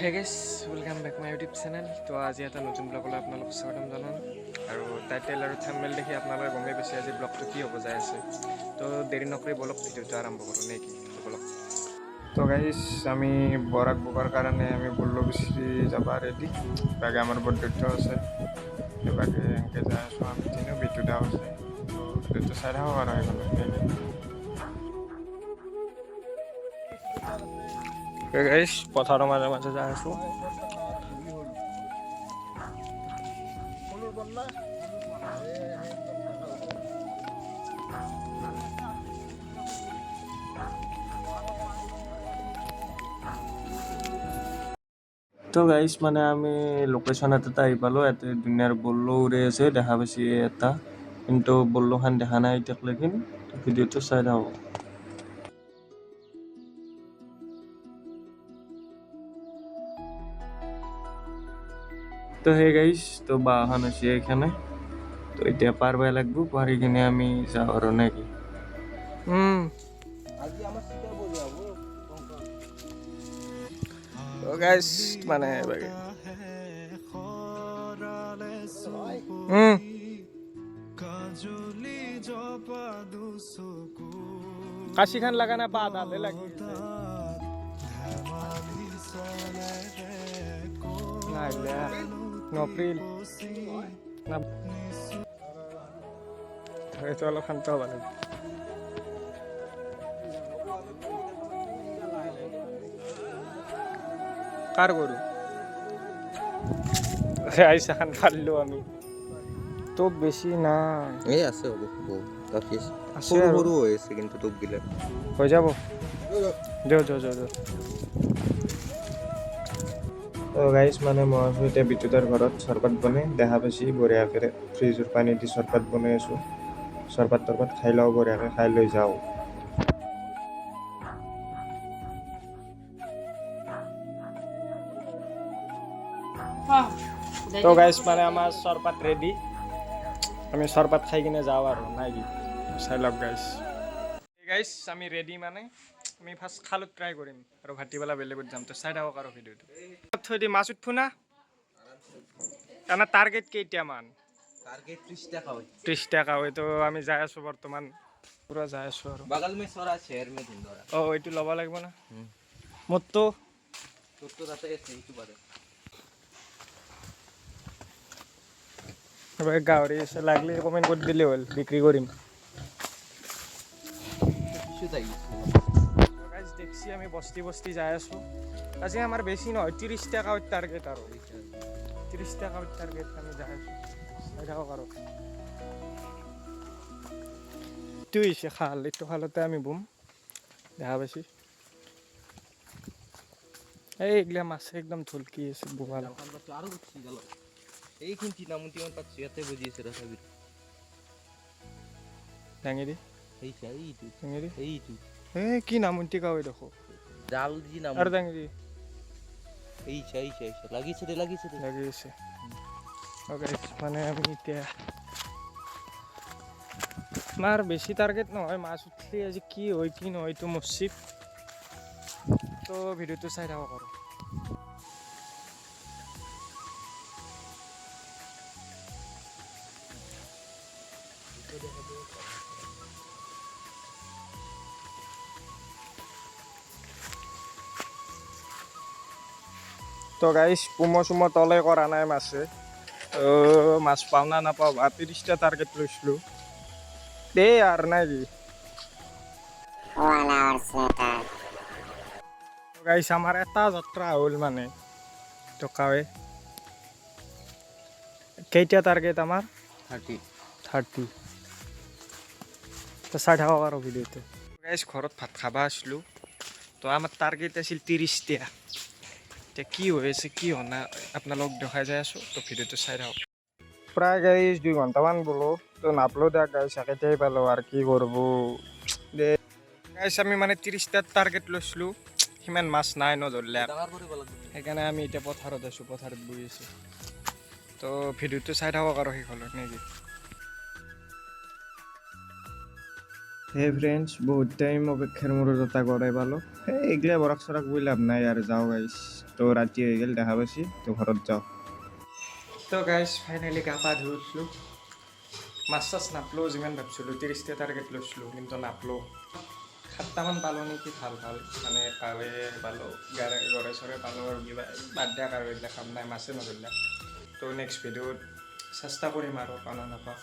হে guys welcome back my YouTube channel. তো আজি এটা নতুন ব্লগলৈ আপোনালোকক স্বাগতম জনাম। আৰু টাইটেল আৰু থাম্বনেইল দেখি আপোনালোকে গমেই পাইছে আজি ব্লগটো কি হ'ব যায় আছে। তো দেৰি নকৰি বলক ভিডিঅ'টো আৰম্ভ কৰোঁ নে কি বলক। তো গাইছ আমি বৰাক বকাৰ কাৰণে আমি বল্লগুচি যাব ৰেডি। বাগে আমাৰ বৰদৈত্য আছে, বাগে এনেকৈ যাই আছোঁ। আমি তিনিও বিদ্যুতাও আছে। তো ভিডিঅ'টো চাই থাকক আৰু সেইফালে গাইছ পথাৰৰ মাজে মাজে যাই আছোঁ। তো গাইছ মানে আমি লোকেশ্যন এটাত আহি পালোঁ। ইয়াতে ধুনীয়াৰ বল্ল উৰি আছে, দেখা পাইছে এটা, কিন্তু বল্লখান দেখা নাই এতিয়ালৈকে। ভিডিঅ'টো চাই থাকক। তো সেই গাইছ তো বাহন হৈছে এইখানে। তো এতিয়া পাৰবাই লাগব, পাৰি কিনে আমি যাওঁ আৰু নেকি। তো গাইছ মানে কাশি খান লাগা না বাদ আধে লাগি নপ্রিল না তো অলপ শান্ত হ'ব লাগিব। কাৰ গৰু আইসা খান পারলো আমি তো বেশি না এই আছে হ'ব কাফি আছে আছে সৰু আৰু সৰু হৈ আছে কিন্তু তোক দিলে হৈ যাব। যাও তো গাইছ মানে মই আছোঁ এতিয়া বিদ্যুতৰ ঘৰত চৰবত বনাই দেখা পাইছি বঢ়িয়াকৈ ফ্ৰিজৰ পানী দি চৰবত বনাই আছোঁ। চৰবত তৰবত খাই লওঁ, বঢ়িয়াকৈ খাই লৈ যাওঁ। তো গাইছ মানে আমাৰ চৰবত ৰেডি, আমি চৰবত খাই কিনে যাওঁ আৰু নাই কি চাই লওক গাইছ। গাইছ আমি ৰেডি মানে আমি ফাৰ্ষ্ট খালত ট্ৰাই কৰিম আৰু ভাটিবেলা বেলেগত যাম। তো চাই থাকক আৰু ভিডিঅ'টো। থৈ দি মাছ উঠফো না আমাৰ টাৰ্গেট কেইটামান? টার্গেট 30 টাকা হয়। 30 টাকা হয়। তো আমি যাই আছোঁ বৰ্তমান, পুৰা যাই আছোঁ আৰু बगल में सोरा शहर में धिंडोरा এইটো ল'ব লাগিব না মোৰতো तो जाते है सही तो बात है গাহৰি আছে, লাগিলে কমেণ্ট কৰি দিলে হ'ল, বিক্ৰী কৰিম। কিছু তাই গাইজ দেখছি আমি বস্তি বস্তি যাই আছোঁ। আজি আমাৰ বেছি নহয়, 30 টাকা টাৰ্গেট আৰু 30 টাকা টাৰ্গেট আমি যাই আছোঁ। চাই থাকক আৰু এইটো হৈছে খাল, এইটো খালতে আমি বম দেখা পাইছি। এইগিলা মাছে একদম ঢুলকি আছে বোৱাল। আৰো উঠছি গেল এইখিনি নামতি মান পাচ্ছি এতে বুঝিয়েছে ৰাসাবিৰ দাঙি দি এইটো দাঙি দি এইটো কি নামতি কাৱে দেখো জাল দি নাম আৰু দাঙি দি এইছা লাগিছে ৰে লাগি আছে। মানে আমি এতিয়া আমাৰ বেছি টাৰ্গেট নহয়, মাছ উঠলি আজি কি হয় কি নহয় এইটো মচিব। তো ভিডিঅ'টো চাই থাকক আৰু তো গাইছ পুমো চুমো তলে কৰা নাই মাছে। মাছ পাওঁ না নাপাওঁ বা 30টা টাৰ্গেট লৈছিলোঁ দেই আৰু নাই কি। গাইছ আমাৰ এটা যাত্ৰা হ'ল মানে টকাৱে কেইটা টাৰ্গেট আমাৰ 30। তো চাই থাকক আৰু ভিডিঅ'টো। গাইছ ঘৰত ভাত খাব আছিলোঁ, তো আমাৰ টাৰ্গেট আছিল 30টা। এতিয়া কি হৈ আছে কি হোৱা নাই আপোনালোক দেখাই যাই আছোঁ। তো ভিডিঅ'টো চাই থাকক। প্ৰায় গাইছ 2 ঘণ্টামান বোলো, তো নাপলো দিয়া গাইছ একেইটাই পালোঁ আৰু কি কৰিব দে। গাইছ আমি মানে 30টা টাৰ্গেট লৈছিলোঁ, সিমান মাছ নাই নধৰিলে, সেইকাৰণে আমি এতিয়া পথাৰত আছোঁ, পথাৰত বহি আছোঁ। তো ভিডিঅ'টো চাই থাকক আৰু শেষলৈ নেকি। হে ফ্ৰেন্ডস, বহুত টাইম অপেক্ষাৰ মূৰত এটা গড়াই পালোঁ। সেই এইগিলা বৰাক চৰাক বুই লাভ নাই আৰু যাওঁ গাইছ। তো ৰাতি হৈ গ'ল দেখা পাইছি, তো ঘৰত যাওঁ। তো গাইছ ফাইনেলি গা পা ধুই উঠলোঁ। মাছ চাছ নাপলোঁ যিমান ভাবছিলোঁ, 30টা টাৰ্গেট লৈছিলোঁ কিন্তু নাপলোঁ। 7টামান পালোঁ নেকি, ভাল মানে কাৱে পালোঁ, গড়ে চৰে পালোঁ আৰু কিবা বাদ দিয়া আৰু এইবিলাক কাম নাই, মাছে নধৰিলে। তো নেক্সট ভিডিঅ'ত চেষ্টা কৰিম আৰু পাওঁ নাপাওঁ।